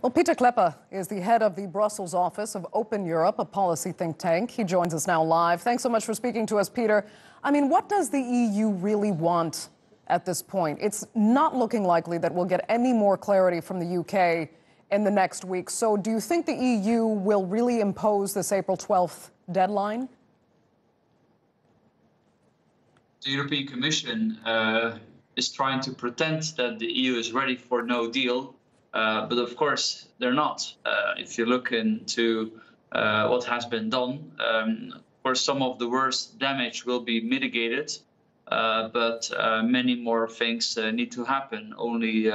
Well, Pieter Cleppe is the head of the Brussels office of Open Europe, a policy think tank. He joins us now live. Thanks so much for speaking to us, Pieter. I mean, what does the EU really want at this point? It's not looking likely that we'll get any more clarity from the UK in the next week. So do you think the EU will really impose this April 12th deadline? The European Commission is trying to pretend that the EU is ready for no deal. But of course, they're not. If you look into what has been done, of course, some of the worst damage will be mitigated, but many more things need to happen. Only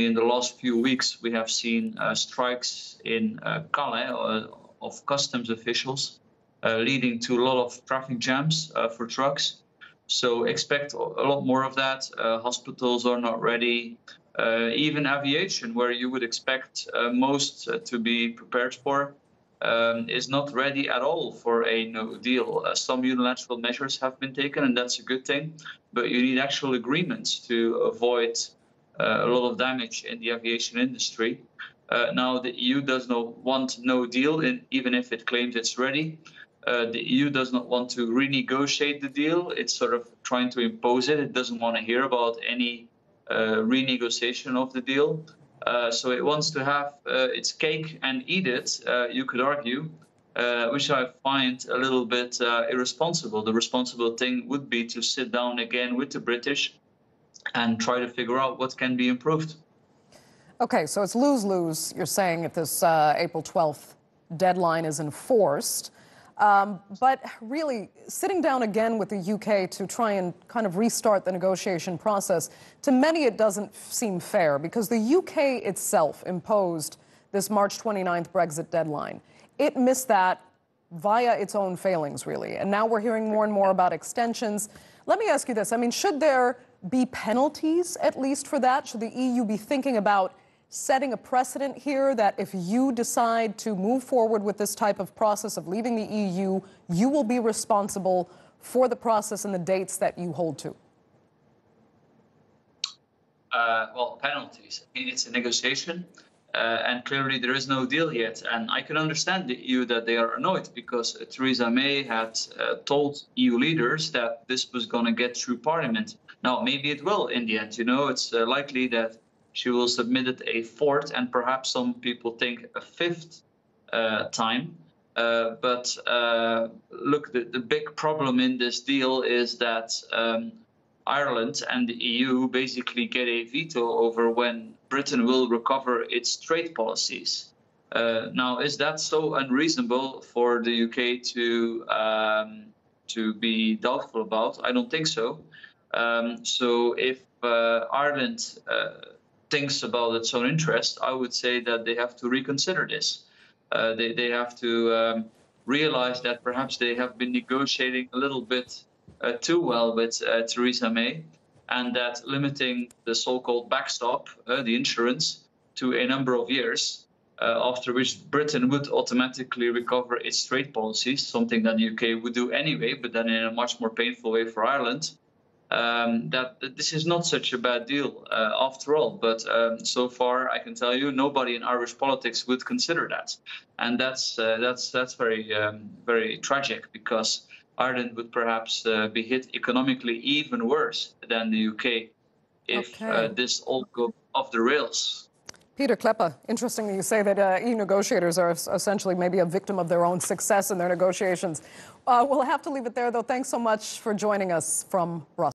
in the last few weeks, we have seen strikes in Calais of customs officials, leading to a lot of traffic jams for trucks. So expect a lot more of that. Hospitals are not ready. Even aviation, where you would expect most to be prepared for, is not ready at all for a no deal. Some unilateral measures have been taken, and that's a good thing. But you need actual agreements to avoid a lot of damage in the aviation industry. Now, the EU does not want no deal, even if it claims it's ready. The EU does not want to renegotiate the deal. It's sort of trying to impose it. It doesn't want to hear about any renegotiation of the deal. So it wants to have its cake and eat it, you could argue, which I find a little bit irresponsible. The responsible thing would be to sit down again with the British and try to figure out what can be improved. Okay, so it's lose-lose, you're saying, if this April 12th deadline is enforced. But really, sitting down again with the UK to try and kind of restart the negotiation process, to many it doesn't seem fair because the UK itself imposed this March 29th Brexit deadline. It missed that via its own failings, really. And now we're hearing more and more about extensions. Let me ask you this. I mean, should there be penalties, at least, for that? Should the EU be thinking about setting a precedent here that if you decide to move forward with this type of process of leaving the EU, you will be responsible for the process and the dates that you hold to? Well, penalties. I mean, it's a negotiation, and clearly there is no deal yet. And I can understand the EU that they are annoyed because Theresa May had told EU leaders that this was going to get through Parliament. Now, maybe it will in the end. You know, it's likely that she will submit it a fourth and perhaps some people think a fifth time. But look, the big problem in this deal is that Ireland and the EU basically get a veto over when Britain will recover its trade policies. Now, is that so unreasonable for the UK to be doubtful about? I don't think so. So if Ireland thinks about its own interest, I would say that they have to reconsider this. They have to realize that perhaps they have been negotiating a little bit too well with Theresa May, and that limiting the so-called backstop, the insurance, to a number of years, after which Britain would automatically recover its trade policies, something that the UK would do anyway, but then in a much more painful way for Ireland. That this is not such a bad deal after all. But so far, I can tell you, nobody in Irish politics would consider that, and that's very very tragic because Ireland would perhaps be hit economically even worse than the UK if this all goes off the rails. Pieter Cleppe, interesting that you say that EU negotiators are essentially maybe a victim of their own success in their negotiations. We'll have to leave it there, though. Thanks so much for joining us from Brussels.